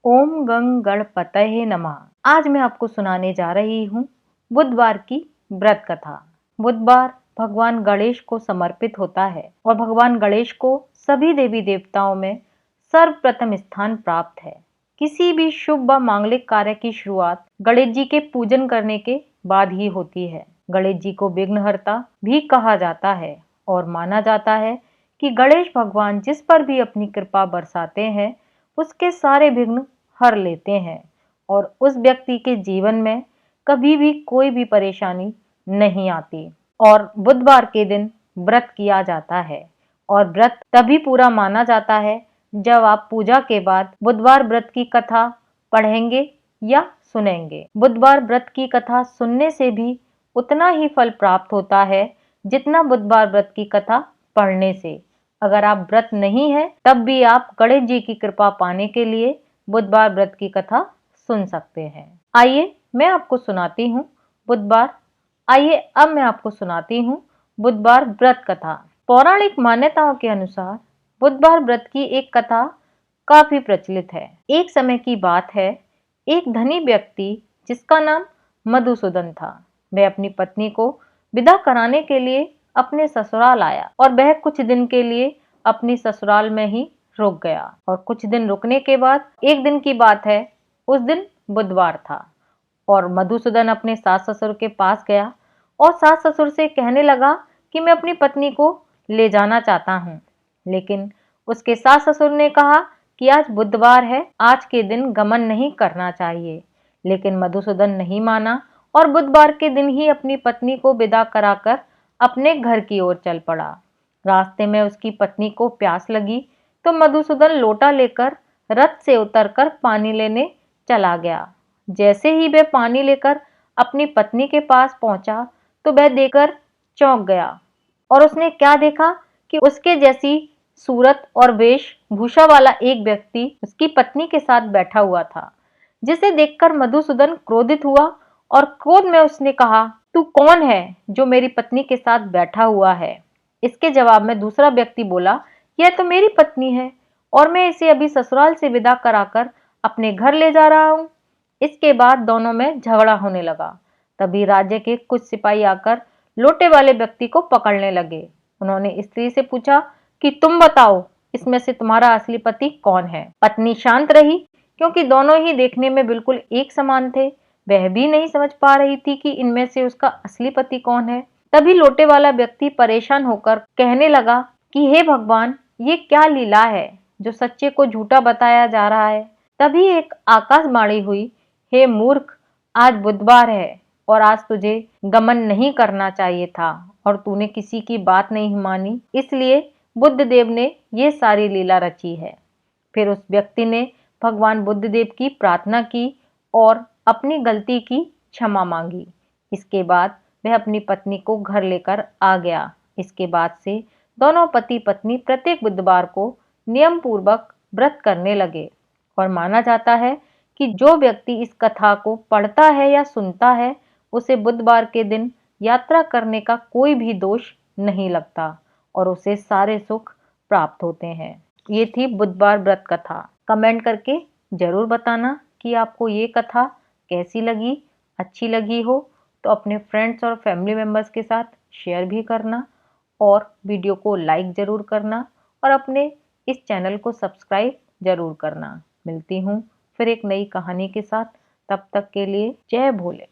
ओम गं गणपतये नमः। आज मैं आपको सुनाने जा रही हूँ बुधवार की व्रत कथा। बुधवार भगवान गणेश को समर्पित होता है और भगवान गणेश को सभी देवी देवताओं में सर्वप्रथम स्थान प्राप्त है। किसी भी शुभ व मांगलिक कार्य की शुरुआत गणेश जी के पूजन करने के बाद ही होती है। गणेश जी को विघ्नहर्ता भी कहा जाता है और माना जाता है कि गणेश भगवान जिस पर भी अपनी कृपा बरसाते हैं उसके सारे विघ्न हर लेते हैं और उस व्यक्ति के जीवन में कभी भी कोई भी परेशानी नहीं आती। और बुधवार के दिन व्रत किया जाता है और व्रत तभी पूरा माना जाता है जब आप पूजा के बाद बुधवार व्रत की कथा पढ़ेंगे या सुनेंगे। बुधवार व्रत की कथा सुनने से भी उतना ही फल प्राप्त होता है जितना बुधवार व्रत की कथा पढ़ने से। अगर आप व्रत नहीं है तब भी आप गणेश जी की कृपा पाने के लिए बुधवार व्रत की कथा सुन सकते हैं। आइए मैं आपको सुनाती हूँ बुधवार व्रत कथा। पौराणिक मान्यताओं के अनुसार बुधवार व्रत की एक कथा काफी प्रचलित है। एक समय की बात है, एक धनी व्यक्ति जिसका नाम मधुसूदन था, वह अपनी पत्नी को विदा कराने के लिए अपने ससुराल आया और वह कुछ दिन के लिए अपनी ससुराल में ही रुक गया। और कुछ दिन रुकने के बाद एक दिन की बात है, उस दिन बुधवार था और मधुसूदन अपने सास ससुर के पास गया और सास ससुर से कहने लगा कि मैं अपनी पत्नी को ले जाना चाहता हूँ। लेकिन उसके सास ससुर ने कहा कि आज बुधवार है, आज के दिन गमन नहीं करना चाहिए। लेकिन मधुसूदन नहीं माना और बुधवार के दिन ही अपनी पत्नी को विदा कराकर अपने घर की ओर चल पड़ा। रास्ते में उसकी पत्नी को प्यास लगी तो मधुसूदन लोटा लेकर रथ से उतरकर पानी लेने चला गया। जैसे ही वह पानी लेकर अपनी पत्नी के पास पहुंचा तो वह देखकर चौंक गया और उसने क्या देखा कि उसके जैसी सूरत और वेशभूषा वाला एक व्यक्ति उसकी पत्नी के साथ बैठा हुआ था, जिसे देखकर मधुसूदन क्रोधित हुआ और क्रोध में उसने कहा, तू कौन है जो मेरी पत्नी के साथ बैठा हुआ है? इसके जवाब में दूसरा व्यक्ति बोला, यह तो मेरी पत्नी है और मैं इसे अभी ससुराल से विदा कराकर अपने घर ले जा रहा हूँ। इसके बाद दोनों में झगड़ा होने लगा। तभी राज्य के कुछ सिपाही आकर लोटे वाले व्यक्ति को पकड़ने लगे। उन्होंने स्त्री से पूछा कि तुम बताओ, इसमें से तुम्हारा असली पति कौन है? पत्नी शांत रही क्योंकि दोनों ही देखने में बिल्कुल एक समान थे। वह भी नहीं समझ पा रही थी कि इनमें से उसका असली पति कौन है। तभी लोटे वाला व्यक्ति परेशान होकर कहने लगा कि हे भगवान, ये क्या लीला है जो सच्चे को झूठा बताया जा रहा है। तभी एक आकाशवाणी हुई, हे मूर्ख, आज बुधवार है और आज तुझे गमन नहीं करना चाहिए था और तूने किसी की बात नहीं मानी, इसलिए बुद्ध देव ने ये सारी लीला रची है। फिर उस व्यक्ति ने भगवान बुद्ध देव की प्रार्थना की और अपनी गलती की क्षमा मांगी। इसके बाद वह अपनी पत्नी को घर लेकर आ गया। इसके बाद से दोनों पति पत्नी प्रत्येक बुधवार को नियम पूर्वक व्रत करने लगे और माना जाता है कि जो व्यक्ति इस कथा को पढ़ता है या सुनता है उसे बुधवार के दिन यात्रा करने का कोई भी दोष नहीं लगता और उसे सारे सुख प्राप्त होते हैं। ये थी बुधवार व्रत कथा। कमेंट करके जरूर बताना कि आपको ये कथा कैसी लगी। अच्छी लगी हो तो अपने फ्रेंड्स और फैमिली मेम्बर्स के साथ शेयर भी करना और वीडियो को लाइक ज़रूर करना और अपने इस चैनल को सब्सक्राइब ज़रूर करना। मिलती हूँ फिर एक नई कहानी के साथ, तब तक के लिए जय भोले।